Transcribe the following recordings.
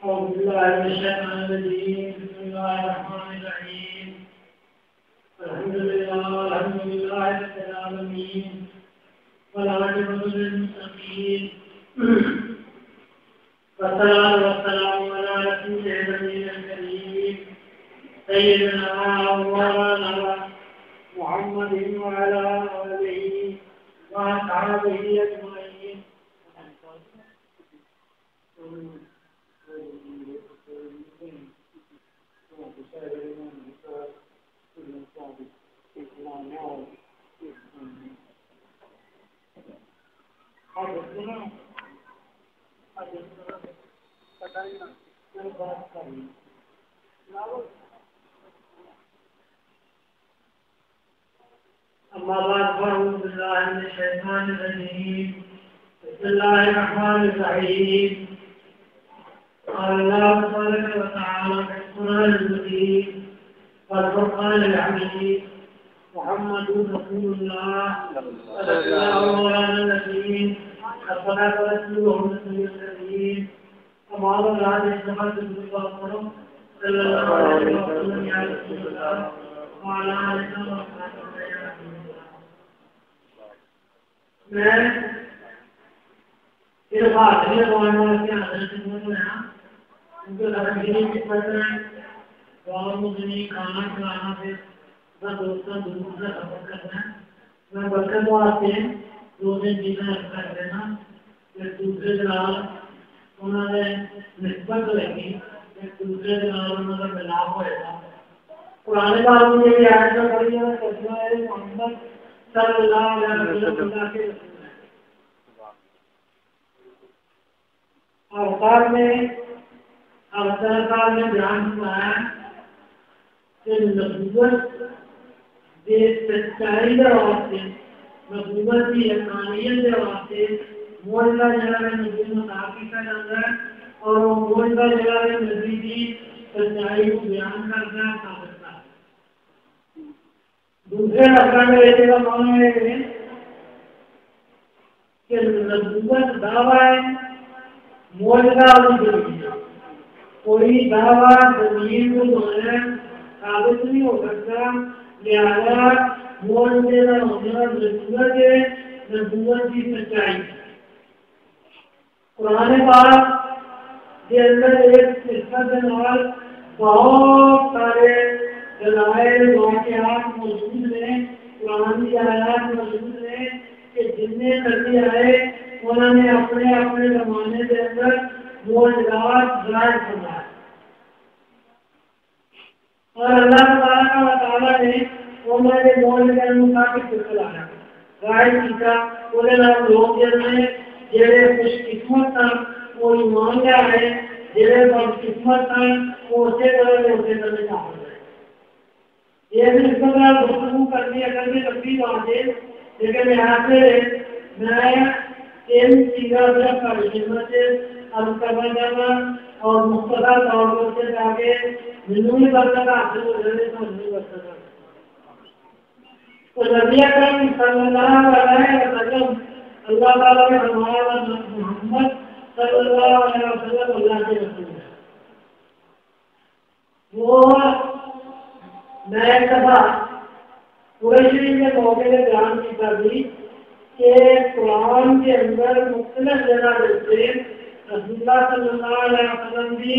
أعوذ بالله من الشيطان الرجيم بسم الله الرحمن الرحيم الحمد لله رب العالمين والعاقبة للمتقين والصلاة والسلام على رسول النبي الكريم سيدنا ومولانا محمد وعلى آله وأصحابه أجمعين. أما بعد فأعوذ بالله من الشيطان الرجيم بسم الله الرحمن الرحيم. قال الله تبارك وتعالى في القرآن المجيد والفرقان الحميد محمد رسول الله صلى الله على النبي الصلاة والسلام على النبي وما بعد استغفر الله صلى الله عليه وسلم يا رسول الله وعلى آله وصحبه میں پھر بات ہے مولانا کے حضرت مولانا ان کو لگنے کی پڑھنا ہے اور مجھے کھانا کھلانا پھر بس دوستوں دور سے سفر کرنا ہے میں برکت واسطے دو دن جینا کر دینا پھر دوسرے دلال انہوں نے نسبت لگی پھر دوسرے دلال انہوں کا ملاپ ہوئے گا پرانے بار میں یہ آیت کا پڑھی ہے ترجمہ ہے محمد صلی اللہ علیہ وسلم کے رسول ہے. اوقات میں بیان ہوا ہے کہ نبوت کے سچائی کے واسطے نبوت کی حقانیت کے واسطے معجزہ جگہ میں نبی مطابق کیا جاتا ہے اور وہ معجزہ جگہ میں نبی کی سچائی کو بیان کرتا ہے ثابت کرتا ہے. دوسرے لفظوں میں ایسے کا معنی ہے کہ نبوت دعویٰ ہے معجزہ اور ضروری کوئی دعویٰ زمین کو جو ہے ثابت نہیں ہو سکتا لہذا معجزے کا ہونے کا ضرورت ہے نبوت کی سچائی. قرآن پاک کے اندر ایک قصہ کے نال بہت سارے دلائل واقعات موجود ہیں قرآن کی آیات موجود ہیں کہ جتنے نبی آئے انہوں نے اپنے اپنے زمانے کے اندر معجزات ظاہر فرمائے اور اللہ تبارک و تعالیٰ نے انہوں نے معجزے کے مطابق چلایا ظاہر کیا. پورے لوگ جیسے جڑے خوش قسمت تھا وہ ایمان لے آئے جڑے بد قسمت تھا وہ اسی طرح کام کرے. یہ بھی اس طرح گفتگو کرنی اگر میں لمبی بات ہے لیکن یہاں سے میں تین چیزیں کا خدمت عرض کرنا چاہتا اور مختصر طور پر سے آگے منوی برکت حاصل ہو جانے تو منوی برکت تو نبی اکرم صلی اللہ علیہ وسلم اللہ تعالیٰ نے ہمارا محمد صلی اللہ علیہ وسلم اللہ کے رسول ہے. وہ میں کہا قریشی کے موقع میں بیان کی تھی کہ قرآن کے اندر مختلف جگہ سے رسول اللہ صلی اللہ علیہ وسلم کی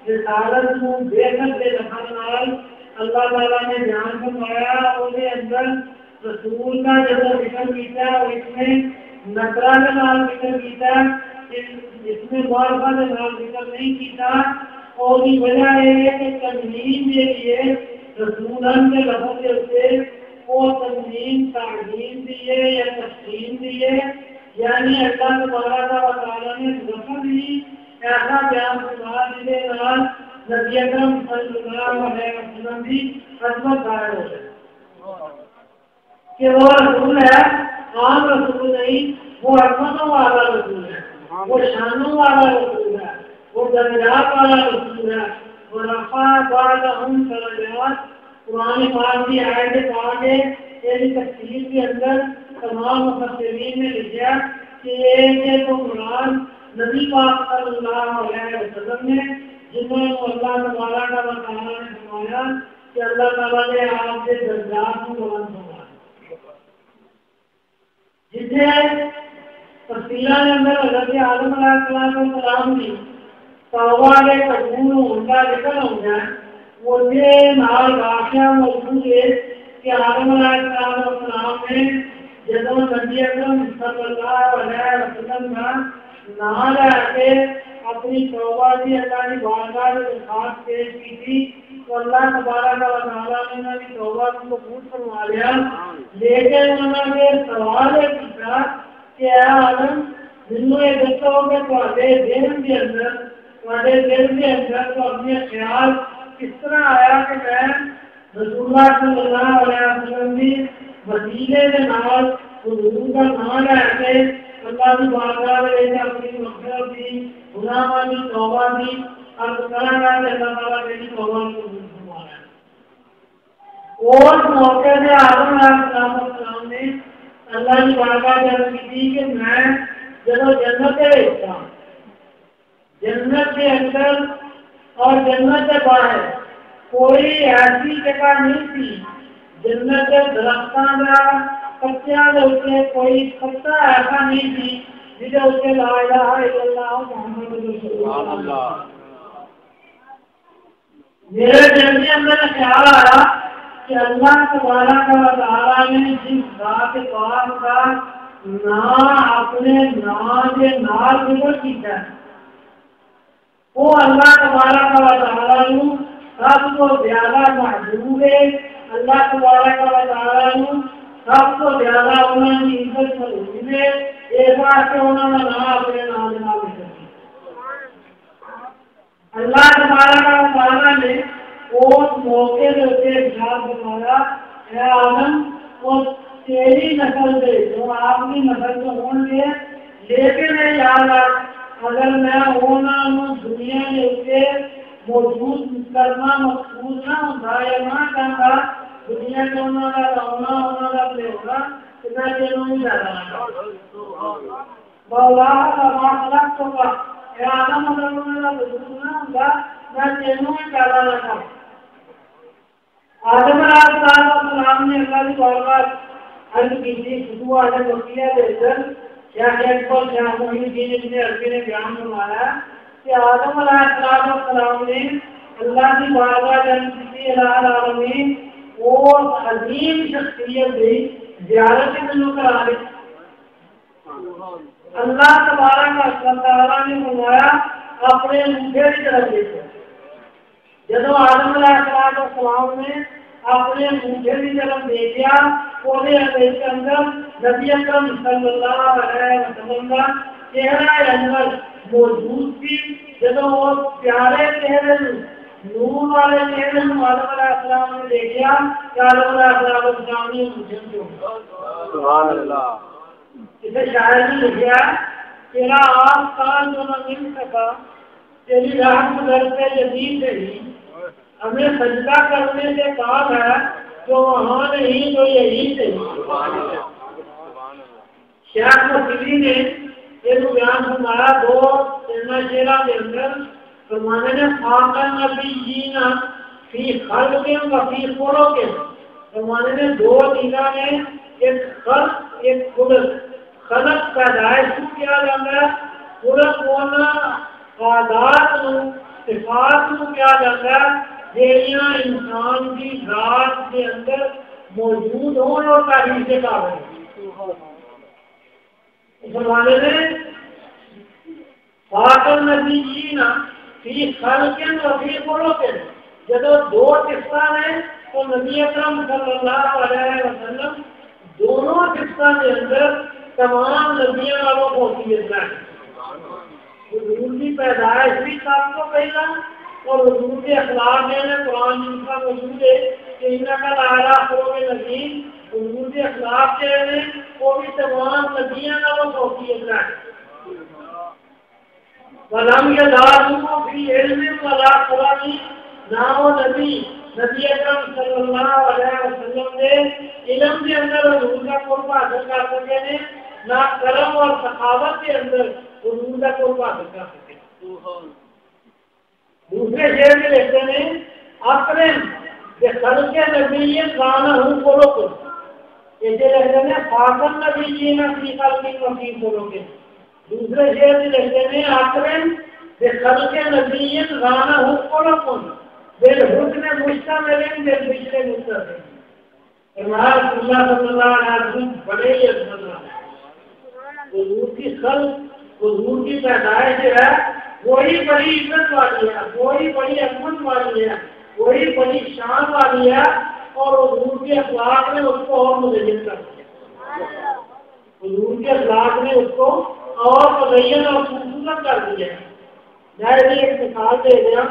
رسالت کو بے شک کے لفظ نال اللہ تعالیٰ نے بیان فرمایا اور کے اندر رسول کا جب ذکر کیا اور اس میں نکرہ کے نال ذکر کیا اس میں معرفہ کے نال ذکر نہیں کیا اور کی وجہ ہے کہ تنظیم کے لیے رسولان کے لفظ کے اسے وہ تنظیم تعظیم دیئے یا تفصیل دیئے یعنی اللہ تبارک و تعالیٰ نے لفظ ہی ایسا بیان فرما دینے نال نبی اکرم صلی اللہ علیہ وسلم بھی خدمت ظاہر ہو جائے کہ وہ رسول ہے عام رسول نہیں وہ حکمتوں والا رسول ہے وہ شانوں والا رسول ہے وہ درجات والا رسول ہے ورفع بعضهم درجات. قرآن پاک کی آیت پاک ہے اس تفسیر کے اندر تمام مفسرین نے لکھا کہ یہ تو قرآن نبی پاک صلی اللہ علیہ وسلم نے، جنہوں نے اللہ تبارک و تعالیٰ نے فرمایا کہ اللہ تعالیٰ نے آپ کے درجات کو بلند فرمایا، جسے تفصیلات کے اندر حضرت آدم علیہ السلام کی توبہ کے قبول ان کا ذکر ہو جائے، مجھے نال واقعہ موجود ہے کہ آدم علیہ السلام نے جب نبی اکرم صلی اللہ علیہ وسلم کا نام لے کے اپنی توبہ کی اللہ کی بارگاہ میں درخواست پیش کی تھی، تو اللہ تبارک و تعالیٰ نے ان کی توبہ کو قبول فرما لیا، لیکن انہوں نے سوال کیا کہ اے آدم، جنہوں یہ دسو کہ تھوڑے دل کے اندر تو اپنے خیال کس طرح آیا کہ میں رسول اللہ صلی اللہ علیہ وسلم کی وسیلے کے نال حضور کا نام لے کے اللہ کی بارگاہ میں اپنی مغفرت کی، گناہوں کی توبہ کی، اور بتایا گیا کہ اللہ تعالیٰ میری توبہ کو قبول فرما رہا ہے۔ اور موقع سے آدم علیہ السلام نے اللہ کی بارگاہ میں عرض کی تھی کہ میں جب جنت سے دیکھتا ہوں، جنت کے اندر اور جنت کے باہر کوئی ایسی جگہ نہیں تھی، جنت کے درختوں کا پتیاں کے کوئی پتا ایسا نہیں تھی جسے اس کے لا الہ الا اللہ محمد رسول اللہ۔ میرے دل کے اندر خیال آیا کہ اللہ تبارک و تعالیٰ نے جس ذات پاک کا نام اپنے نام کے نام ذکر کیا ہے، وہ اللہ تبارک و تعالیٰ سب کو زیادہ محبوب ہے، اللہ تبارک و تعالیٰ سب کو زیادہ انہوں کی عزت ملوم ہے، ایک بار سے انہوں نے نام اپنے نام نام لکھی۔ اللہ تبارک و تعالیٰ نے اس موقع کے اوپر ارشاد فرمایا، اے آدم، وہ تیری نسل سے جو آپ کی نسل سے ہوں گے، لیکن اے یاد رکھ، اگر میں انہوں دنیا کے اوپر موجود کرنا مقصود نہ ہوتا یا نہ کرتا، دنیا کے انہوں کا رونا انہوں کا پلے ہوگا کہ میں تینوں ہی جانا ہے مولا کا خلق ہوگا، اے آدم اگر انہوں کا وجود نہ ہوگا میں تینوں ہی پیدا نہ کروں۔ آدم علیہ السلام نے اللہ کی بارگاہ عرض کی تھی، خطوہ علیہ وقیہ دے کر شیخ اکبر شیخ محی الدین ابن عربی نے بیان فرمایا کہ آدم علیہ السلام نے اللہ کی بارگاہ جنتی العالمین اور عظیم شخصیت دی زیارت منو کرا دی۔ اللہ تبارک و تعالیٰ نے فرمایا اپنے انگھے کی طرف دیکھو۔ جب آدم علیہ السلام نے اپنے انگھے کی طرف دیکھا، پورے حدیث کے اندر نبی اکرم صلی اللہ علیہ وسلم کا چہرہ انور موجود تھی۔ جب وہ پیارے چہرے نور والے چہرے آدم علیہ السلام نے دیکھا کہ آدم علیہ السلام نے مجھے سبحان اللہ، اسے شاعر نے لکھا، تیرا آپ کان جو نہ مل سکا، تیری رحمت در پہ جدید رہی، ہمیں سجدہ کرنے سے کہا ہے جو وہاں نہیں تو یہی سے۔ شیخ مسیحی نے یہ بیان فرمایا دو شیرہ کے اندر، فرمانے نے خاکہ نبی جینا فی خلق و فی خلق، فرمانے نے دو چیزاں نے، ایک خلق ایک خلق۔ خلق پیدائش کو کیا جاتا ہے، خلق ہونا عادات صفات کو کیا جاتا ہے جیڑیاں انسان کی ذات کے اندر موجود ہوں اور تعریف کے قابل ہیں۔ اس زمانے میں خاتم نبیین فی خلق و فی خلق، جب دو قصہ ہیں تو نبی اکرم صلی اللہ علیہ وسلم دونوں قصہ کے اندر تمام نبیوں والوں کو حیثیت ہے۔ حضور کی پیدائش بھی سب کو پہلا اور حضور کے اخلاق میں قرآن جن کا موجود ہے کہ ان کا لالا قرآن نبی، حضور کے اخلاق کے ہیں وہ بھی تمام نبیوں کا وہ توفیق ہے۔ ولم یدارو فی علم ولا قرآن، نہ وہ نبی اکرم صلی اللہ علیہ وسلم نے علم کے اندر حضور کا قرب حاصل کر سکے، نہ کرم اور سخاوت کے اندر حضور کا کوئی بات کر سکے. دوسرے شعر میں لکھتے ہیں اکرم بخلق نبی کان خلق. ایسے لکھتے ہیں فاضل نبی جی نے فی خلق و فی خلق. دوسرے شعر میں لکھتے ہیں اکرم بخلق نبی کان خلق بالحسن مشتمل بالبشر متصل. رسول اللہ صلی اللہ علیہ وسلم بڑے ہی عظمت والے ہیں. حضور کی خلق حضور کی پیدائش ہے وہی بڑی عزت والی ہے, وہی بڑی عظمت والی ہے, وہی بڑی شان والی ہے, اور حضور کے اخلاق نے اس کو اور مزین کر دیا. حضور کے اخلاق نے اس کو اور مزین اور خوبصورت کر دیا. میں ایک مثال دے دیا,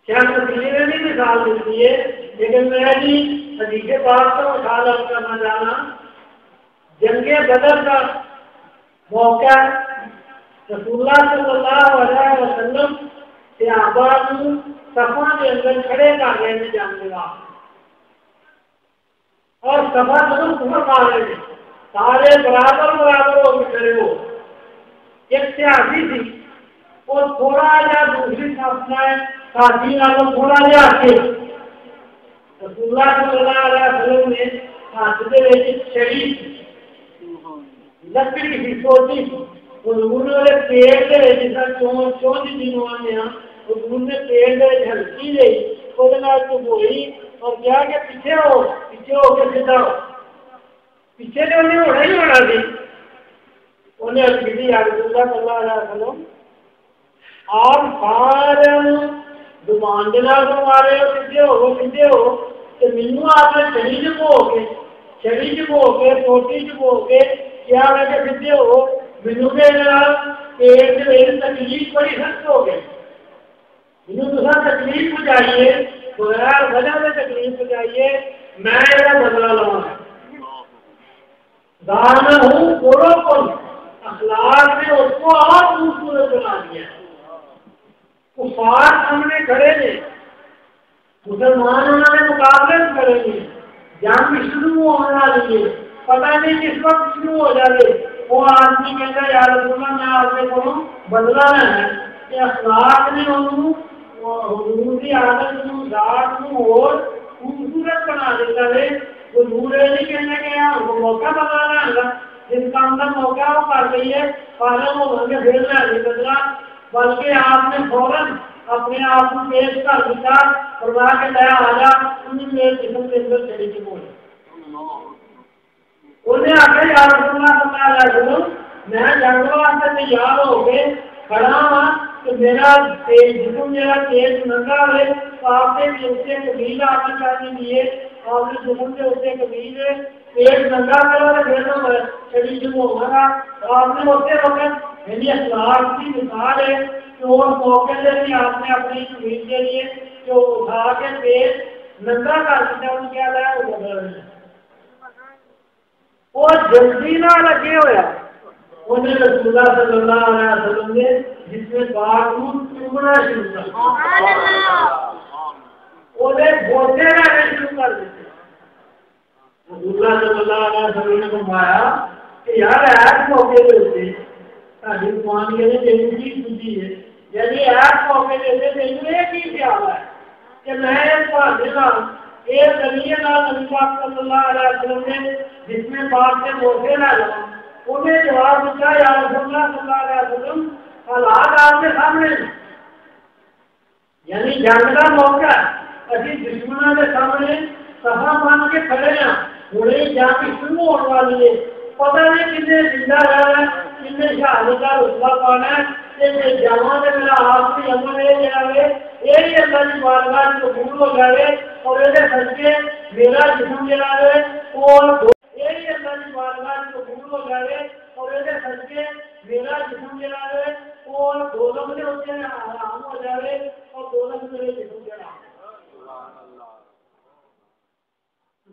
کیا تصویریں نہیں مثال دیتی ہے, لیکن میں جی حدیث پاک کا مثال آپ کرنا چاہنا. جنگ بدر کا موقع رسول اللہ صلی اللہ علیہ وسلم صحابہ کو صفا کے اندر کھڑے کر رہے ہیں جانے کا, اور صفا ضرور گھوم پا رہے ہیں, سارے برابر برابر ہو کے کھڑے ہو. ایک سیاسی تھی وہ تھوڑا یا دوسری ساتھی والوں تھوڑا جا کے رسول اللہ صلی اللہ علیہ وسلم نے ہاتھ دے چھڑی لکڑی کی چھوٹی حضور نے پیڑ کے جیسا چونچ دنوانے حضور نے پیڑ کے ہلکی لئی وہ چبوئی اور کیا کہ پیچھے ہو کے سیدھا ہو. پیچھے تو انہیں ہونا ہی ہونا سی. انہیں رسول اللہ صلی اللہ علیہ وسلم آپ سارے دمان کے نال مارے ہو سیدھے ہو کہ مینو آپ نے چھڑی چبو کے چھوٹی چبو کے کیا میں کہ سیدھے ہو مینو کے پیٹ میں تکلیف بڑی سخت ہو گئی. مینو تو تکلیف پہنچائیے بغیر وجہ سے تکلیف پہنچائیے, میں یہ بدلا لوا دانا ہوں بولو کون. اخلاق نے اس کو اور خوبصورت بنا دیا. کفار سامنے کھڑے تھے, مسلمان انہوں نے مقابلے کریں گے, جنگ شروع ہونے والی ہے, پتہ نہیں کس وقت شروع ہو جائے. وہ آدمی کہتا ہے یا رسول اللہ میں آپ سے کو بدلا ہے کہ اخلاق نے انہوں حضور کی عادت کو ذات کو اور خوبصورت بنا دیتا ہے. حضور نہیں کہنے کہ موقع بتانا ہے, جس کام کا موقع وہ کر رہی ہے فارغ ہو کے پھر میں بدلا, بلکہ آپ نے فوراً اپنے آپ کو پیش کر دیا اور وہاں کے لیا آ جا انہیں میرے جسم کے اندر چلی کی بولے. انہیں آگے یا رسول اللہ صلی اللہ علیہ وسلم میں جنگ واسطے تیار ہو کے کھڑا ہوں کہ میرا جسم میرا تیز ننگا ہے, تو آپ نے اسے قبیل آنا چاہتے دیے, آپ نے جسم سے اسے قبیل پیٹ ننگا کرو تو پھر تو چلی جب ہوگا. آپ نے اسے وقت میری اخلاق کی مثال ہے کہ وہ موقع سے بھی آپ نے اپنی قبیل کے لیے جو اٹھا کے پیٹ ننگا کر دیا ان کیا لایا وہ بدل رہے ہیں. وہ جلدی نہ لگے ہوا انہیں رسول اللہ صلی اللہ علیہ وسلم نے جس میں بات کو چومنا شروع کر انہیں بوتے رہنے شروع کر دیتے. رسول اللہ صلی اللہ علیہ وسلم نے فرمایا کہ یار ایس موقع پہ ہوتے ساری قرآن کے لیے تیری چیز سوچی ہے, یعنی ایس موقع پہ تیری ایک ہی خیال ہے کہ میں ایک نبی پاک صلی اللہ علیہ وسلم نے جس میں بات سے موقع نہ لگا. انہیں جواب دیا یا رسول اللہ صلی اللہ علیہ وسلم حالات آپ کے سامنے, یعنی جنگ کا موقع ابھی دشمنوں کے سامنے صفا مان کے کھڑے ہیں, تھوڑے جنگ شروع ہونے والی ہے, پتہ نہیں کتنے زندہ رہنا کتنے شہادت کا رتبہ پانا ہے. جوان میرا آخری عمل یہ جائے یہی اللہ کی بارگاہ کو قبول ہو جائے اور یہ سچے میرا جسم جلا ہے اور یہی اللہ کی بارگاہ کو قبول ہو جائے اور یہ سچے میرا جسم جلا ہے اور دونوں میں ہوتے ہیں آرام ہو جائے اور دونوں میں میرے جسم جلا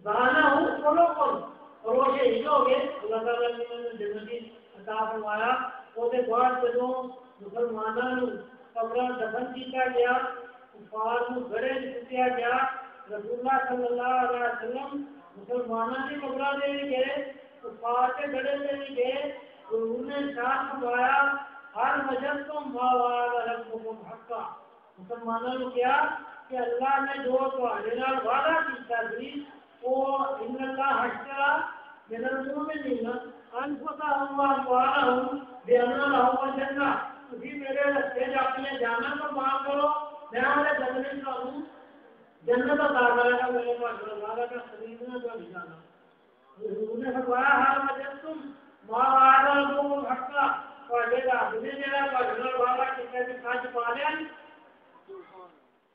دانا ہوں سنو کون اور وہ شہید ہو گئے. اللہ تعالیٰ نے جنتی عطا فرمایا. وہ بعد جدوں مسلمانوں قبر دفن کیا گیا, کفار کو گڑے دیا گیا, رسول اللہ صلی اللہ علیہ وسلم مسلمانوں کی قبر دے گئے, کفار کے گڑے دے گئے, تو انہوں نے ارشاد فرمایا ہر وجدتم ما وعد ربکم حقا، مسلمانوں نے کیا کہ اللہ نے جو تمہارے نال وعدہ کیتا سی وہ ان اللہ حشرا من المؤمنین انفسهم واموالهم بان لهم الجنہ، تسی میرے رستے میں اپنی جاناں قربان کرو، میں انہیں جنت میں جنت عطا کرے گا، میرے پاس وعدہ کا خریدنا تو نہیں جانا۔ حضور نے فرمایا ہر وجدتم ما وعد ربکم حقا، تواڈے رب نے جڑا تواڈے نال وعدہ کیتا سی سچ پا لیا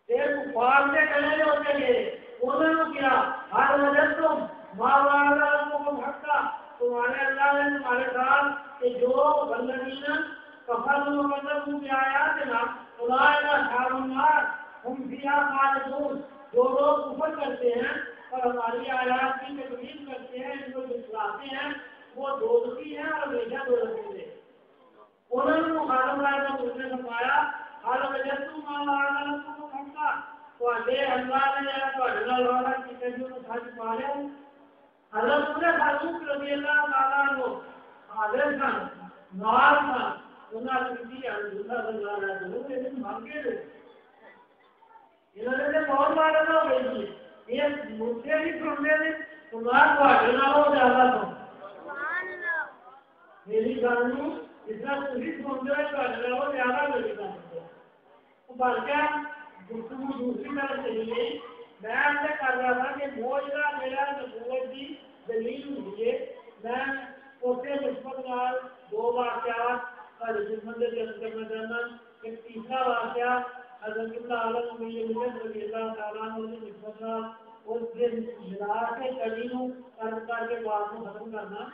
پھر کفار سے کلے ہوتے گئے انہوں نے کیا ہر وجدتم ما وعد ربکم حقا، تمہارے اللہ نے تمہارے ساتھ کہ جو والذین کفروا وکذبوا بآیاتنا اولئک اصحاب النار ہم فیہا خالدون، جو لوگ کفر کرتے ہیں اور ہماری آیات کی تکذیب کرتے ہیں، ان کو جھٹلاتے ہیں، وہ دوزخی ہیں اور ہمیشہ دوزخی رہیں۔ انہوں نے مخاطب رائے کا دوسرے فرمایا ہر وجدتم ما وعد ربکم حقا، تو اللہ نے تواڈے نال وعدہ کیتا جو سچ پا لیا۔ حضرت عمر فاروق رضی اللہ تعالیٰ عنہ حاضر سن، نال سن، انہاں نے کہا حضور صلی اللہ علیہ وسلم نے مانگے دے انہوں نے بہت بار نہ ہوئی یہ مجھے بھی سننے نے تمہارا تواڈے نال ہو زیادہ سن سبحان اللہ میری گل نوں اس طرح تسی سنتے ہو تواڈے نال ہو زیادہ میری گل سنتے بلکہ گفتگو دوسری طرف چلی گئی۔ میں ایسے کر رہا تھا کہ موجودہ میرا نبوت کی دلیل ہوئی ہے، میں اسے نسبت نال دو واقعات کا خدمت پیش کرنا چاہنا۔ ایک تیسرا واقعہ حضرت عالم امیر رضی اللہ تعالیٰ عنہ کی نسبت نال اور پھر ملاق کے کڑی نو کر کے بات کو ختم کرنا۔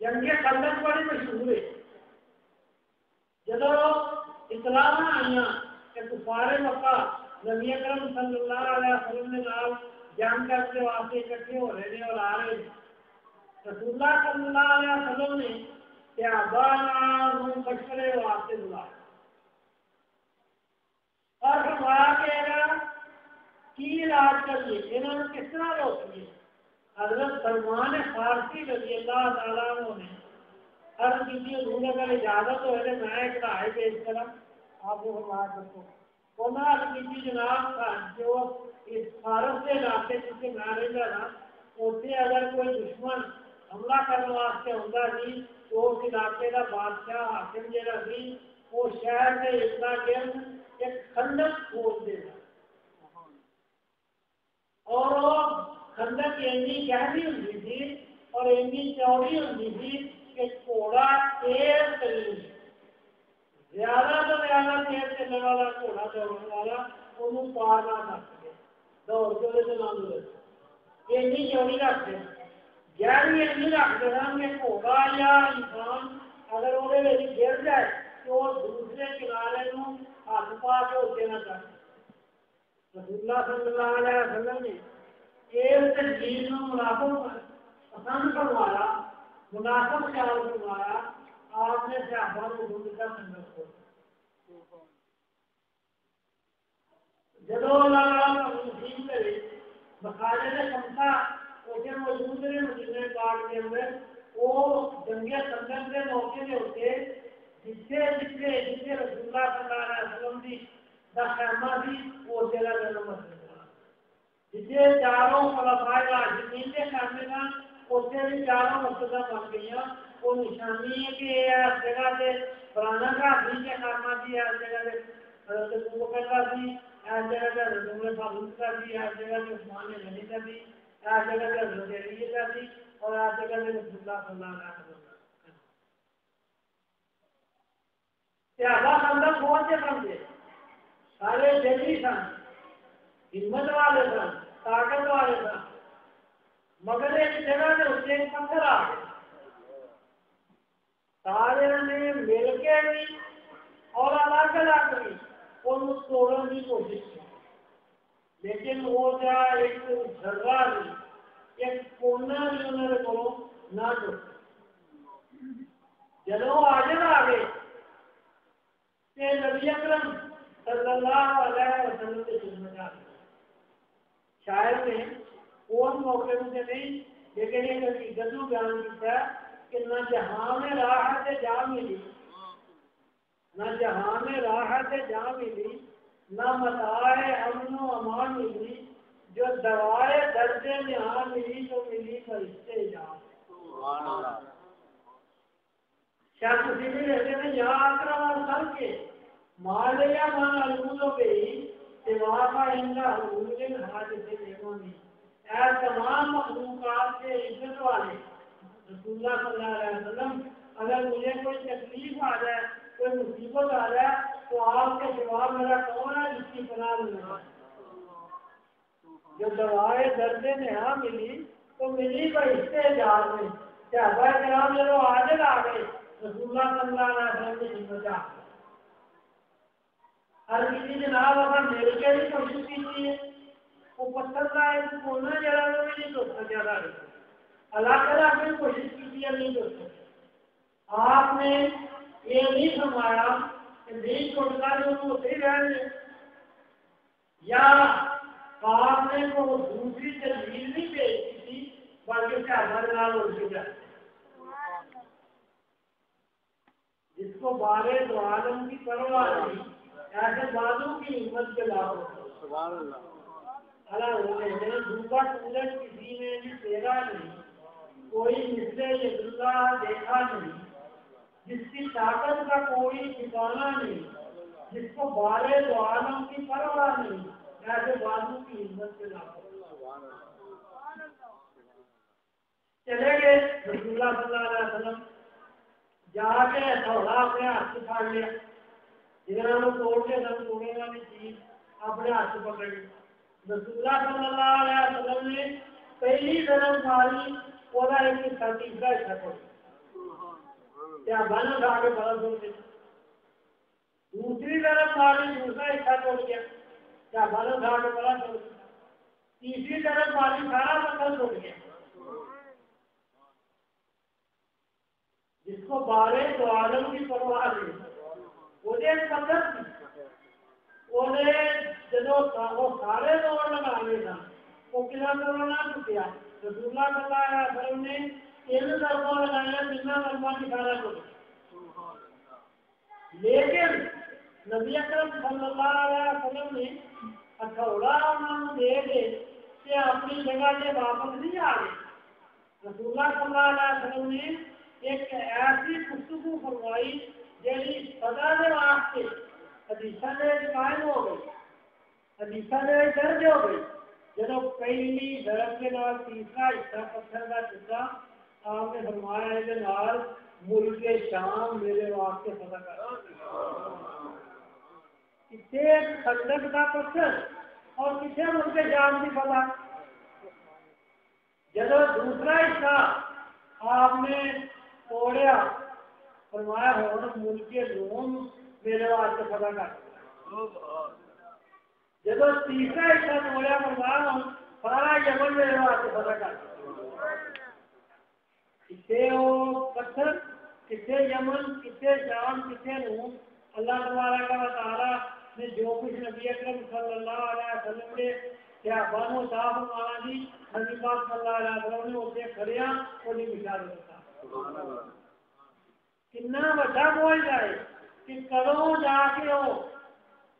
جنگ خندق بڑی مشہور ہے، جب اطلاع آئی کہ کفار مکہ نبی اکرم صلی اللہ علیہ وسلم نے نال جنگ کرنے واسطے اکٹھے ہو رہے ہیں اور آ رہے ہیں، رسول اللہ صلی اللہ علیہ وسلم نے صحابہ مشورے واسطے بلایا اور فرمایا کہ اگر کی علاج کریے انہوں نے کس طرح روکیے۔ حضرت سلمان فارسی رضی اللہ تعالیٰ عنہ نے عرض کی حضور اگر اجازت ہوئے تو میں ایک رائے پیش کرا آپ کو فرمایا کرتا ہوں۔ انہوں نے عرض کی جناب جو اس فارس کے علاقے جسے میں رہتا نا اسے اگر کوئی دشمن حملہ کرنے واسطے ہوتا سی تو اس علاقے کا بادشاہ حاکم جہاں سی وہ شہر کے اردا گرد ایک خندق کھود دے گا اور وہ خندق اینی گہری ہوتی تھی اور اینی چوڑی ہوتی تھی کہ گھوڑا تیز ترین زیادہ تو زیادہ تیز چلنے والا گھوڑا دوڑنے والا انہوں پار نہ کر سکے دوڑ کے وہ چلانے لگے اینی چوڑی رکھتے گہری اینی رکھتے ہیں کہ گھوڑا یا انسان اگر وہ گر جائے تو دوسرے کنارے کو ہاتھ پا کے اسے نہ کر رسول اللہ صلی اللہ علیہ وسلم نے اس تجویز کو مناسب پسند فرمایا مناسب خیال فرمایا آپ نے صحابہ کو حضور کا سنت کو جب اللہ نصیب کرے مخارج خمسہ اسے موجود ہے مدینہ پاک کے اندر وہ جنگ خندق کے موقع کے ہوتے جتنے رسول اللہ صلی اللہ علیہ وسلم کی خیمہ تھی وہ جگہ جگہ مسجد جتنے چاروں خلفائے راشدین کے خیمے تھا اسے بھی چاروں مسجدیں بن گئی وہ نشانی ہے کہ اس جگہ سے فلانا گھاٹی کے خیمہ تھی اس جگہ سے حضرت ابو بکر کا تھی اس جگہ سے حضرت عمر فاروق کا تھی اس جگہ سے عثمان غنی کا تھی اس جگہ سے حضرت علی کا تھی اور اس جگہ سے رسول اللہ صلی اللہ علیہ وسلم صحابہ خندق پہنچ کے سمجھے سارے جنگی سن ہمت والے سن طاقت والے سن مگر ایک جگہ سے اس نے پتھر آ گئے سارے نے مل کے بھی اور الگ الگ بھی ان کو توڑنے کی کوشش کی لیکن وہ کیا ایک ذرہ بھی ایک کونا بھی انہوں نے کو نہ ٹوٹا جب وہ آگے آ گئے کہ نبی اکرم صلی اللہ علیہ وسلم کے خدمت آ گئے شاید میں کون موقع مجھے نہیں لیکن ایک حقیقت کو بیان کیا کہ نہ جہاں میں راحت جا ملی، نہ جہاں میں راحت جا ملی، نہ متاع امن و امان ملی، جو دوائے درد نہاں ملی تو ملی فرشتے جا۔ شاید کسی بھی رہتے ہیں یا اکرم سر کے مالیا مان الگو گئی سوا کا انگا حضور حاجت لیمانی۔ اے تمام مخلوقات سے عزت والے رسول اللہ صلی اللہ علیہ وسلم، اگر مجھے کوئی تکلیف آ جائے، کوئی مصیبت آ جائے تو آپ کے جواب میرا کون ہے جس کی پناہ لینا ہے؟ جو دوائے درد نہاں ملی تو ملی فرشتے جا میں۔ صحابہ کرام جب حاضر آ گئے رسول اللہ صلی اللہ علیہ وسلم کی خدمت آ گئے، ہر کسی جناب اگر مل کے بھی کوشش کی ہے وہ پتھر کا ایک کونا جڑا وہ بھی نہیں تو سکیا تھا، اللہ تعالیٰ نے کوشش کی ہے نہیں تو سکیا۔ آپ نے یہ نہیں فرمایا کہ نہیں چھوٹتا جو ہوتے ہی رہنے، یا آپ نے وہ دوسری تدبیر نہیں بھیجی تھی بلکہ صحابہ نال اڑ کے جاتے جس کو بارے دو عالم کی پرواہ نہیں، ایسے بازو کی ہمت کے لاؤ سبحان اللہ۔ دوبا سورج کسی نے بھی تیرا نہیں، کوئی مثل یہ اللہ دیکھا نہیں، جس کی طاقت کا کوئی ٹھکانا نہیں، جس کو بارے دو عالم کی پرواہ نہیں، ایسے بازو کی ہمت کے لاؤ۔ چلے گئے رسول اللہ صلی اللہ علیہ وسلم، جا کے تھوڑا اپنے ہاتھ پھاڑ لیا، جنہوں نے توڑ کے دم توڑے والی چیز اپنے ہاتھ پکڑ لی۔ رسول اللہ صلی اللہ علیہ وسلم نے پہلی طرف ماری اور ایک تیسرا حصہ چھوڑ کیا بن اٹھا کے بدل چھوڑ دیا، دوسری طرف ماری دوسرا حصہ چھوڑ گیا، کیا بن اٹھا کے بدل چھوڑ دیا، تیسری طرف ماری سارا پتھر چھوڑ گیا۔ جس کو بارے تو عالم کی پرواہ نہیں، وہ پتھر تھی، وہ سارے دوڑ لگانے تھا، وہ قلعہ توڑ نہ چکیا۔ رسول اللہ صلی اللہ علیہ وسلم نے ان ضربوں لگایا جتنا ضربہ دکھانا چاہیے، لیکن نبی اکرم صلی اللہ علیہ وسلم نے ہتھوڑا انہوں نے دے دے کہ اپنی جگہ سے واپس نہیں آ گئے۔ رسول اللہ صلی اللہ علیہ وسلم نے ایک ایسی گفتگو فرمائی جیسی سزا کے واسطے حدیثہ میں قائم ہو گئی، حدیثہ میں درج ہو گئی۔ جب پہلی درخت کے نال تیسرا حصہ پتھر کا ٹکڑا آپ نے فرمایا کہ نال ملک شام میرے واسطے سزا کر کتنے خندق کا پتھر اور کتنے ملک شام کی سزا۔ جب دوسرا حصہ آپ نے توڑیا فرمایا ہوں ملک روم میرے واسطے سزا کر۔ جب تیسرا حصہ توڑیا فرمایا ہوں سارا یمن میرے واسطے سزا کر۔ کتنے وہ پتھر، کتنے یمن، کتنے شام، کتنے روم، اللہ تبارک و تعالیٰ نے جو کچھ نبی اکرم صلی اللہ علیہ وسلم نے کیا بانو صاحب مانا جی نبی پاک صلی اللہ علیہ وسلم نے اسے کھڑیا اور نہیں بشارت ہوتا۔ کتنا بڑا بول جائے کہ کروں جا کے ہو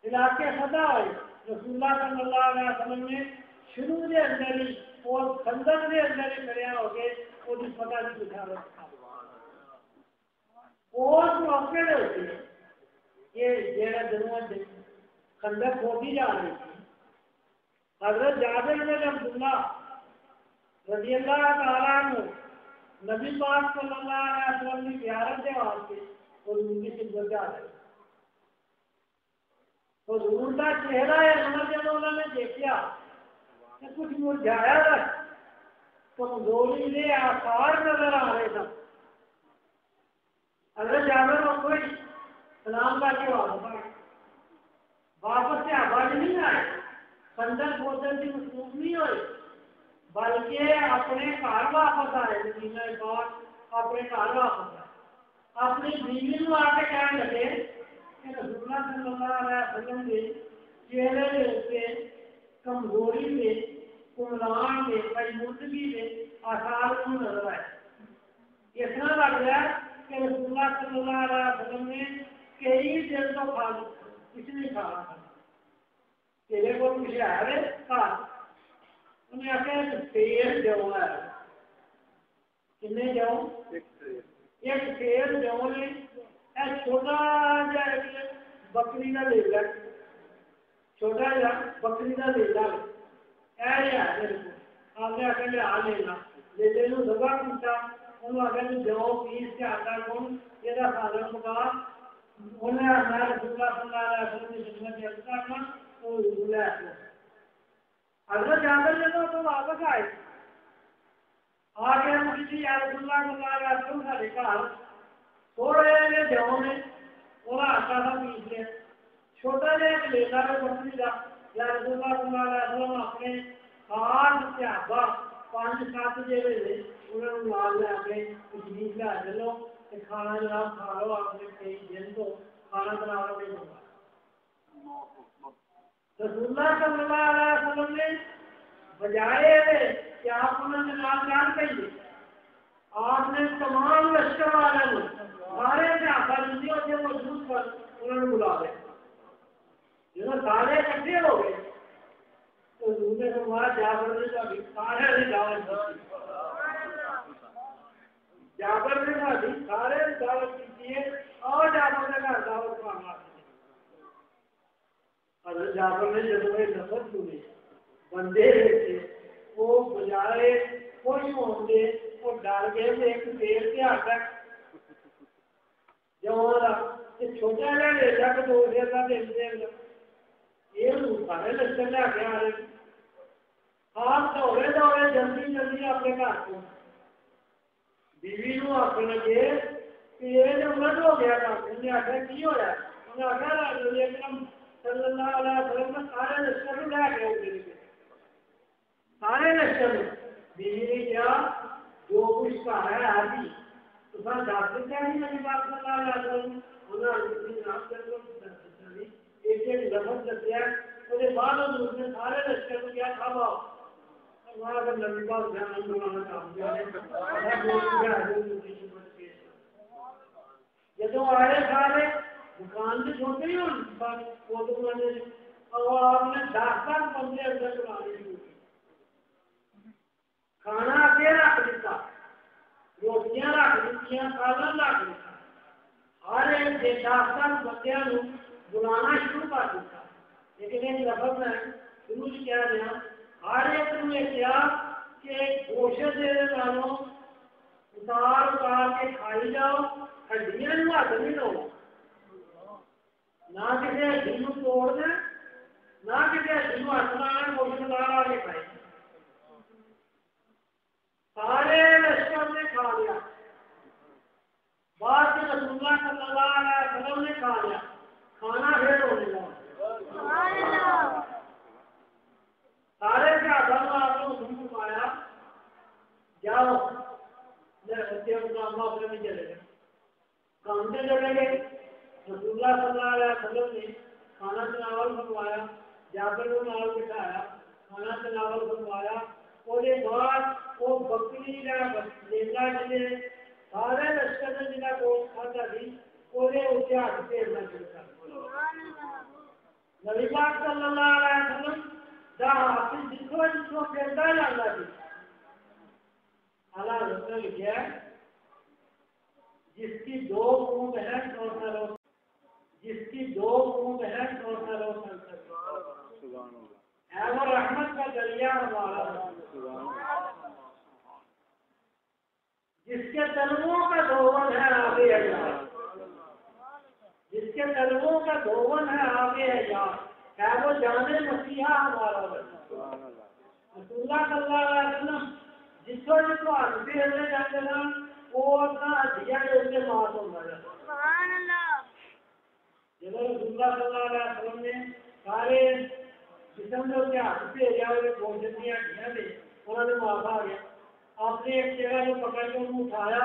علاقے خطا ہوئے، رسول اللہ صلی اللہ علیہ وسلم نے شروع کے اندر ہی اور خندق کے اندر ہی کھڑیا ہو گئے اور اس پتہ کی بشارت اور موقع ہوتی ہے یہ جیڑا جنوب خندق ہوتی جا رہی تھی۔ حضرت جابر بن عبداللہ رضی اللہ تعالیٰ عنہ نبی پاک صلی اللہ علیہ وسلم کی زیارت کے واسطے اور ان کی خدمت آ رہے تو حضور کا چہرہ انور جب انہوں نے دیکھا کہ کچھ مرجھایا تھا، کمزوری کے آثار نظر آ رہے تھے۔ حضرت جابر کو کوئی سلام کر کے واپس سے آواز نہیں آئے، خندق بوتل کی مصروف نہیں ہوئے، بلکہ اپنے گھر واپس آئے، مدینہ پاک اپنے گھر واپس آئے، اپنی بیوی کو آ کے کہنے لگے کہ رسول اللہ صلی اللہ علیہ وسلم کے چہرے کے کمزوری میں، کملان میں، مردگی میں آثار کو نظر آئے. اتنا لگ گیا کہ رسول اللہ صلی اللہ علیہ وسلم نے کئی دن تو کھا کچھ نہیں کھانا تھا. تیرے کو کچھ ہے کھا انہیں آخر تیل جو ہے کنے جاؤ ایک تیل جو نے چھوٹا جا بکری کا لے لیا چھوٹا جا بکری کا لے لیا میرے کو آپ نے آخر لیا لینا لے لے لو دبا پوچھا انہوں آخر جو پیس کے آتا کون یہ سادن پکا انہیں میں رسول اللہ صلی اللہ علیہ وسلم کی خدمت میں عرض کرنا تو رسول اللہ حضرت جابر نے تو واپس آئے آ کے مجھے یا رسول اللہ صلی اللہ علیہ وسلم کا دیکھا تھوڑے نے جو نے انہیں آٹا تھا پیس لیا چھوٹا جا ایک لیتا ہے بکری کا یا رسول اللہ صلی اللہ علیہ وسلم اپنے خاص صحابہ 5-7 جیسے انہوں نے لال لے کے تشریف لے چلو کھانا جناب کھا لو اپنے کئی دن تو کھانا بنا نہیں ہوگا. رسول اللہ صلی اللہ علیہ وسلم نے بجائے کہ آپ انہوں نے جناب جان کہیے آپ نے تمام لشکر والوں سارے صحابہ جتنے ہوتے موجود پر انہوں نے بلا لیا. جب سارے اکٹھے ہو گئے تو حضور نے فرمایا جابر نے کبھی سارے نے دعوت دی جابر نے کبھی سارے دعوت کی اور جابر نے کہا دعوت مانگا. حضرت جابر نے جب وہ نفر سنی بندے تھے وہ بجائے کوئی ہوں گے وہ ڈر گئے ایک دیر سے آتا جو چھوٹا جا لے جا کے 2 دیر کا دل دے گا یہ سارے لشکر لے کے آ رہے آپ دوڑے دوڑے جلدی جلدی اپنے گھر کو بیوی نو آخر لگے کہ یہ جو مرد ہو گیا تھا انہیں آخر کی ہوا انہیں آخر رسول اکرم صلی اللہ علیہ وسلم نے سارے لشکر لے کے آؤ سارے لشکر بیوی نے کیا جو کچھ کہا ہے آدھی تو سر دس دیا نہیں میری بات صلی اللہ علیہ وسلم انہیں ایک لفظ دسیا اس بعد حضور نے سارے لشکر کو کیا کھاوا نبی پاک دھیان بنانا جب آئے سارے دکان سے چھوٹے ہی اور آپ نے 10 بندے اندر بنانے شروع کی کھانا اگے رکھ دیتا روٹیاں رکھ دیتی سالن رکھ دیتا ہر ایک 10 بندوں بلانا شروع کر دیتا. لیکن ایک لفظ ہے شروع سے کیا گیا ہر ایک نے کیا کہ گوشت دے والوں اتار کے کھائی جاؤ ہڈیاں ہاتھ نہیں دو نہ کسی ہڈی کو توڑنا نہ کسی ہڈی کو ہاتھ لانا گوشت دار آ کے کھائے. سارے لشکر نے کھا لیا بعد میں رسول اللہ صلی اللہ علیہ وسلم نے کھا لیا کھانا پھر ہونے لگا سارے صحابہ آپ نے حکم فرمایا جاؤ بچے کو کام اپنے میں چلے گئے کام سے چلے گئے. رسول اللہ صلی اللہ علیہ وسلم نے کھانا تناول فرمایا جابر کو نال بٹھایا کھانا تناول فرمایا اور بعد وہ بکری کا لیلا جلے سارے لشکر نے جنہیں گوشت کھاتا تھی اسے ہاتھ پھیرنا شروع کر نبی پاک صلی اللہ علیہ وسلم دا ہاتھ جتوں پھیرتا جاتا تھی اللہ حضرت نے لکھا ہے جس کی 2 اونٹ ہے جس کی 2 اونٹ ہے ہے وہ رحمت کا دریا ہمارا جس کے تلووں کا دھون ہے آگے حیات جس کے تلووں کا دھون ہے آگے حیات ہے وہ جانے مسیحا ہمارا رسول اللہ صلی اللہ علیہ وسلم جس کو ہاتھ پھیرنے جاتے نا وہ اپنا ہڈیا کے مات ہوتا ہے. جب رسول اللہ صلی اللہ علیہ وسلم نے سارے جسم کے ہاتھ پھیریا گوشت کی ہڈیاں نے انہوں نے معاف آ گیا. آپ نے ایک جگہ کو پکڑ کے انہوں اٹھایا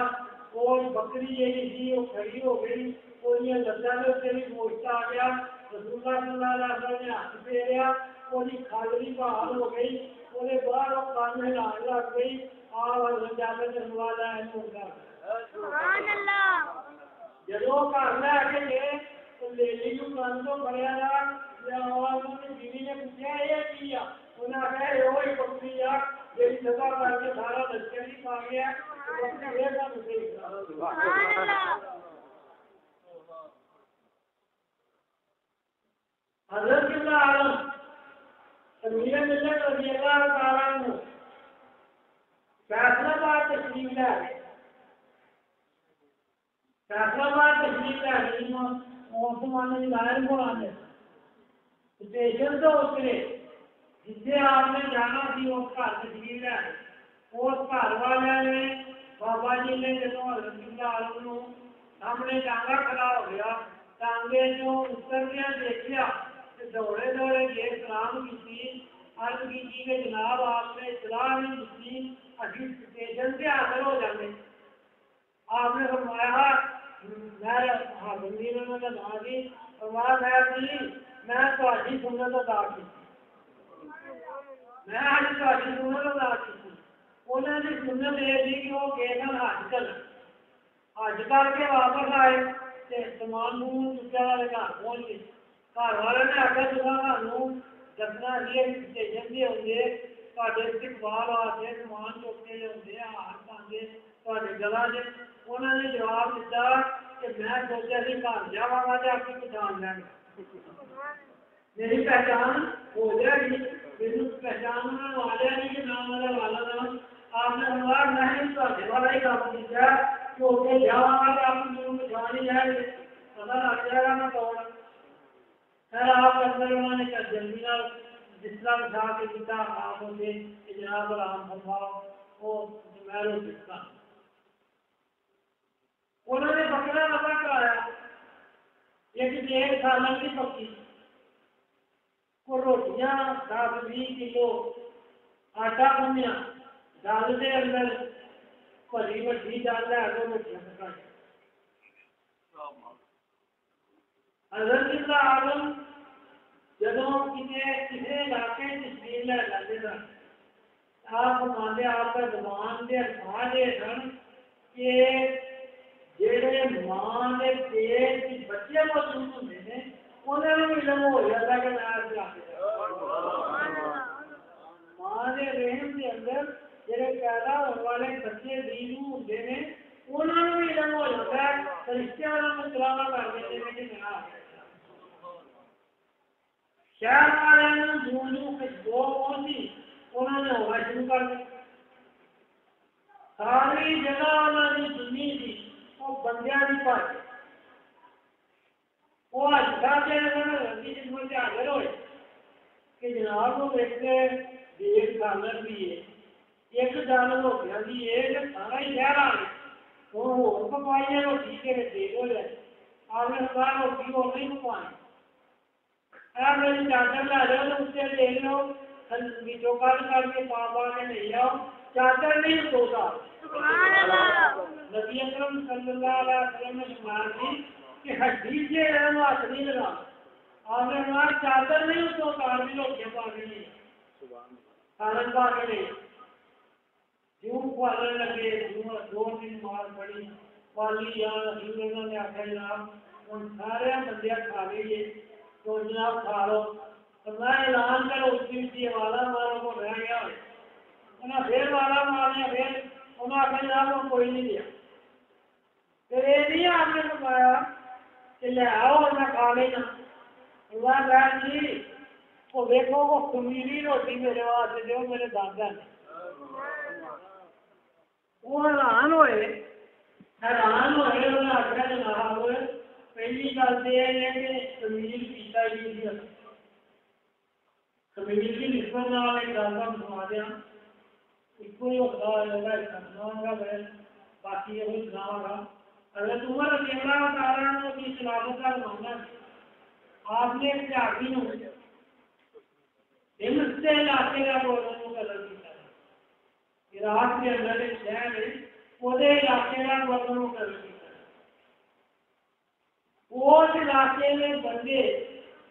اور بکری یہ تھی وہ کھڑی ہو گئی اور یہ لگا میں اسے بھی گوشت آ گیا. رسول اللہ صلی اللہ علیہ وسلم نے ہاتھ پھیریا اور یہ کھاجری بحال ہو گئی وہ باہر وہ کان میں لگ گئی جا کے والا سبحان اللہ جدو گھر لے کے گئے تو لیلی کو کان تو بڑیا بیوی نے پوچھا یہ کی آ انہیں آخیا یہ بکری آ جی سزا کر کے سارا لشکر ہی پا گیا حضرت قبلہ عالم امیر ملت رضی اللہ تعالیٰ عنہ فیصلہ باد تشریف لے گئے فیصلہ باد تشریف لے گئی اس زمانے میں ظاہر قرآن اسٹیشن تو اترے جسے آپ نے جانا تھی اس گھر تشریف لے گئے اس گھر والے نے بابا جی نے جب حضرت قبلہ عالم کو سامنے ٹانگا کھڑا ہو گیا ٹانگے جو اتر گیا دیکھا دوڑے دوڑے گئے سلام کی عرض کی کہ جناب آپ نے اطلاع نہیں دیتی ابھی اسٹیشن سے حاضر ہو جانے آپ نے فرمایا میں حاضری میں لگا دی فرمایا میں تہاڈی سنت ادا کی میں آج تہاڈی سنت ادا کی انہوں نے سنت یہ تھی کہ وہ گئے سن حج کر حج کر کے واپس آئے سامان چکیا والے گھر پہنچ گئے گھر والے نے آخر تمہیں دسنا جی اسٹیشن سے آؤگے تے استقبال واسطے سامان چوکے آتے ہار پاندے تے گلا سے انہوں نے جواب دیتا کہ میں سوچا سی گھر جا گا تو آپ کی پہچان لینا میری پہچان ہو جائے گی میری پہچان انہوں نے والیا نہیں کہ نام والا والا نام آپ نے فرمایا میں تے والا ہی کام کیا کہ اتنے جا گا تو آپ کو پہچان ہی جائے گی پتا لگ جائے گا میں کون خیر آپ اندر انہوں نے جلدی جس طرح بٹھا کے دیتا آپ ہوتے کہ جناب آرام فرماؤ وہ میں رو دیتا انہوں نے بکرا پتا کرایا ایک 1.5 سال کی پکی کو روٹیاں 10-20 کلو آٹا بنیا دال کے اندر بڑی وڈی دال ہے تو روٹیاں پکائی حضرت قبلہ عالم جدوں کسی علاقے تشریف لے جاتے سن آپ فرماندے آپ کا زبان کے الفاظ یہ سن کہ جہے ماں کے پیٹ کے بچے موجود ہوتے ہیں انہوں نے علم ہو جاتا کہ میں اس علاقے ماں کے رحم کے اندر جہے پیدا ہونے والے بچے دینو ہوتے ہیں انہوں نے بھی علم ہو جاتا ہے فرشتے والوں کو سلامہ کر دیتے ہیں کہ میں آ گیا شہر والے دو پہنچی انہوں نے ہونا شروع کر دیا ساری جگہ انہوں نے سنی تھی وہ بندیاں کی پائی وہ اچھا سے رنگی جسم سے حاضر ہوئے کہ جناب کو دیکھتے ایک ڈالر بھی ہے ایک ڈالر ہو گیا بھی یہ سارا ہی شہر آ گیا وہ پکوائیے روٹی کے دیر ہو جائے آپ نے کہا روٹی وہ نہیں پکوانی میری چادر لا جاؤ تو اس سے لے لو بیچوں کر کے پا کے لے جاؤ چادر نہیں سوتا نبی اکرم صلی اللہ علیہ وسلم نے فرمایا تھی کہ ہڈی سے ہاتھ نہیں لگا آپ نے فرمایا چادر نہیں اس کو اتار بھی روٹیاں پا کے لے سالن پا کے لے جوں پالنے لگے دو دن مار پڑی پالی انہوں نے آخیا جناب ہوں سارے بندے کھا لیے تو جناب کھا لو تو میں اعلان کرو اس کی والا مارو کو رہ گیا انہیں پھر والا ماریا پھر انہیں آخر جناب وہ کوئی نہیں دیا پھر یہ نہیں آپ نے بتایا کہ لے آؤ اور میں کھا لینا اللہ بہن جی وہ دیکھو وہ خمیری روٹی میرے واسطے جو میرے دادا نے وہ حیران ہوئے انہیں آخر جناب پہلی گل تو یہ ہے کہ خمیر پیتا ہی نہیں خمیر کی نسبت ایک گل کا سنا دیا ایک ہی ہوتا ہے میں باقی یہ سناؤں گا اگر عمر رضی اللہ تعالیٰ کی خلافت کا زمانہ آپ نے ایک تیاگی ہو ہند سے علاقے کا گورنر مقرر کیا عراق کے اندر ایک شہر ہے وہ علاقے کا گورنر مقرر کیا اس علاقے میں بندے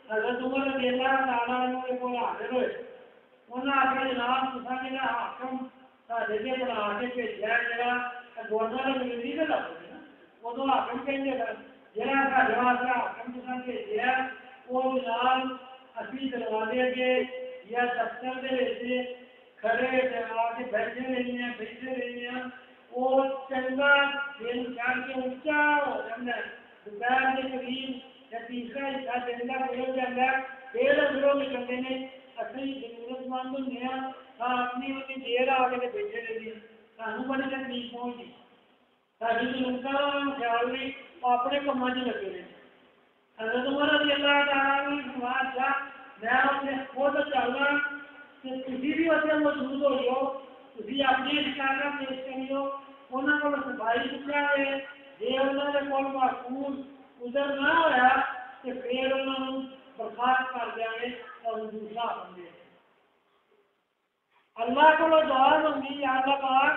حضرت عمر رضی اللہ تعالیٰ عنہ کے کو حاضر ہوئے انہوں نے آخر جناب تصا جا حاکم سارے کے بنا کے بھیجا جا گورنر انگریزی کا لفظ ہے ادو حاکم کہیں گے جہاں سارے واسطے حاکم تصا بھیجا وہ جناب اسی دروازے اگے یا دفتر کے کھڑے آ کے بیٹھے رہی ہیں وہ چنگا دن چڑھ کے اچا ہو جاتا ہے دوپہر کے قریب یا تیسرا حصہ دن کا گزر جاتا ہے پھر ادھروں نکلتے ہیں اصل ضرورت مند ہوں اپنی اپنی دیر آ کے بیٹھے رہتے ہیں سانو بڑی تکلیف پہنچی ساری ضرورت کا خیال نہیں اپنے کاموں سے لگے رہے حضرت عمر رضی اللہ تعالیٰ نے فرمایا میں اپنے خود چلنا کہ تھی بھی اتنے موجود ہو جاؤ تھی اپنی شکایت پیش کریو انہوں کو صفائی چکا ہے جی انہوں نے کول محفوظ ادھر نہ ہوا تو پھر انہوں نے برخاست کر دیا گے اور دوسرا بن گئے اللہ کو دعا منگی یا اللہ پاک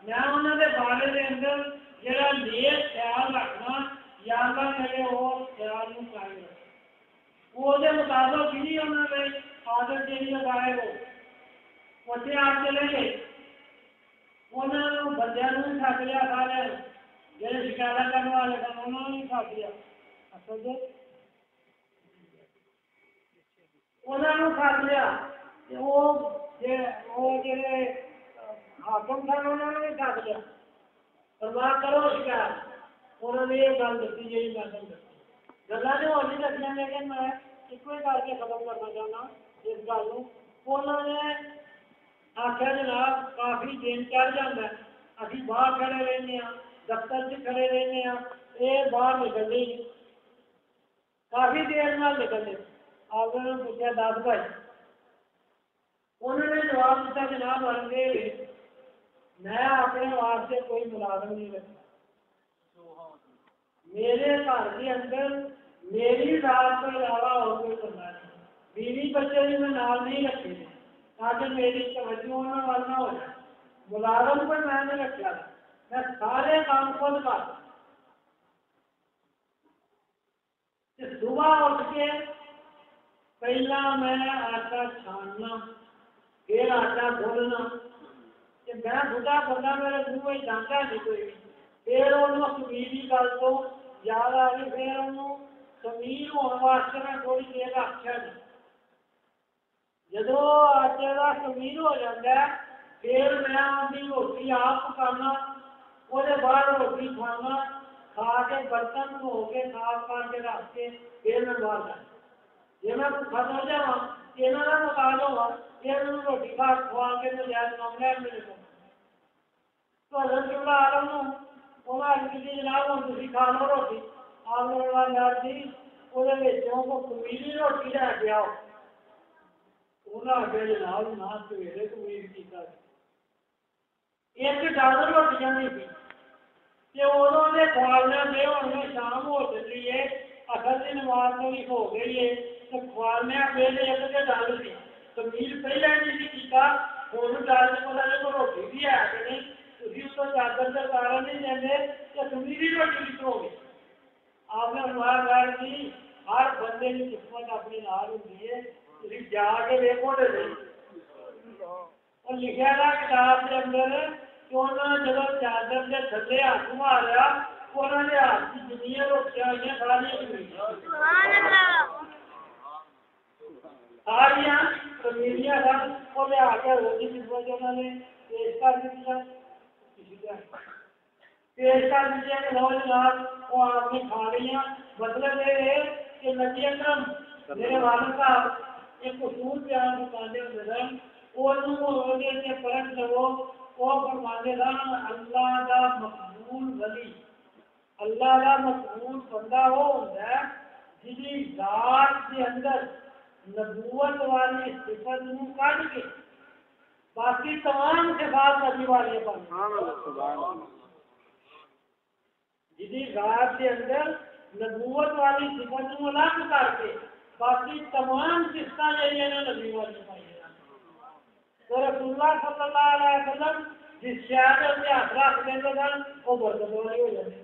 میں انہوں نے بارے کے اندر جڑا نیک خیال رکھنا یا اللہ میرے وہ خیال میں قائم رکھ وہ مطابق بھی انہوں نے عادت جی لگائے وہ اتنے آپ چلے گئے انہوں نے بندے بھی تھک لیا سارے جی شکایت کرنے والے سن انہوں نے بھی تھک لیا انہوں نے تھک لیا وہ جڑے حاکم سن انہوں نے بھی تھک لیا پرواہ کرو شکایت انہوں نے یہ گل دسی جی میں دسی گلا جو اور نہیں دسیا لیکن میں ایک ہی کر کے ختم کرنا چاہنا اس گل کو انہوں نے آخیا جناب کافی دن چڑھ جاتا ہے ابھی باہر کھڑے رہتے ہیں دفتر سے کھڑے رہتے ہیں یہ باہر نکلتے ہی کافی دیر نہ نکلتے آپ نے پوچھا 10 بھائی انہوں نے جواب دیتا جناب ورنگے میں اپنے واسطے کوئی ملازم نہیں رکھتا میرے گھر کے اندر میری ذات کے علاوہ اور کوئی بندہ نہیں بیوی بچے بھی میں نال نہیں رکھے تاکہ میری توجہ ہونے والا نہ ہو جائے ملازم پر میں نے رکھا میں سارے کام خود کرتا صبح اٹھ کے پہلا میں آٹا چھاننا پھر آٹا گھولنا کہ میں بڑھا بندہ میرے منہ میں جانا نہیں کوئی پھر انہوں کمیری گل تو یاد آ گئی پھر انہوں کمیر ہونے واسطے میں تھوڑی دیر رکھا نہیں جدو آٹے کا کمیر ہو جاتا ہے پھر میں اپنی روٹی آپ پکانا وہ بعد روٹی کھانا کھا کے برتن دھو کے صاف کر کے رکھ کے پھر میں باہر جانا جی میں بھوکا سو جا یہاں کا مکان ہوا پھر میں روٹی کھوا کے نجائز کام لے میرے کو تو حضرت عالم انہوں نے جناب ہوں تھی کھا لو روٹی آپ نے یار جی وہ کمیری روٹی لے کے آؤ انہیں آگے جناب نہ سویرے کمیر کیا ایک ڈالر روٹیاں نہیں تھی کہ انہوں نے کھوالنے پہ انہیں شام ہو چکی ہے اصل کی نماز تو بھی ہو گئی ہے تو کھوالنے پہ ایک کے ڈالر تھی کمیر پہلے نہیں کیا ہوں ڈالر پتا نہیں روٹی بھی ہے کہ نہیں تھی اس کو چادر سے تارا نہیں دیں کہ کمیری روٹی کتوں ہو گئی آپ نے ہمارا خیال کی ہر بندے کی قسمت اپنی نال ہوتی ہے تھی جا کے دیکھو اور لکھا تھا کتاب کے اندر کہ انہوں نے جب چادر کے تھلے ہاتھ مارا انہوں نے ہاتھ کی جنیاں روٹیاں ہوئی ساریاں کمیریاں سن وہ لے آ کے روٹی قسمت انہوں نے پیش کر دیا پیش کر دیا کہ لو جناب وہ آپ نے کھا لی مطلب یہ ہے کہ نبی اکرم میرے والد صاحب ایک اصول بیان کرتے ہوتے سن وہ فرق لو وہ فرماتے سن اللہ کا مقبول ولی اللہ کا مقبول بندہ وہ ہوتا ہے جس ذات کے اندر نبوت والی صفت کٹ کے باقی تمام صفات نبی والی جی ذات کے اندر نبوت والی صفت الگ کر کے باقی تمام صفتیں جہاں نے نبی والی پائی تو رسول اللہ صلی اللہ علیہ وسلم جس شہر سے ہاتھ رکھ دیں سن وہ برکت والی ہو جاتی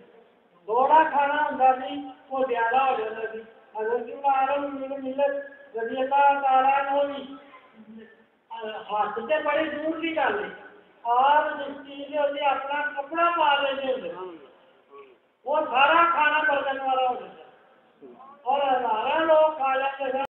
تھوڑا کھانا ہوتا سی وہ زیادہ ہو جاتا سی حضرت عالم ملت رضی اللہ تعالیٰ عنہ بھی ہاتھ سے بڑی دور کی گل ہے آپ جس چیز ہوتی اپنا کپڑا پا لینے ہوتے وہ سارا کھانا برتن والا ہو جاتا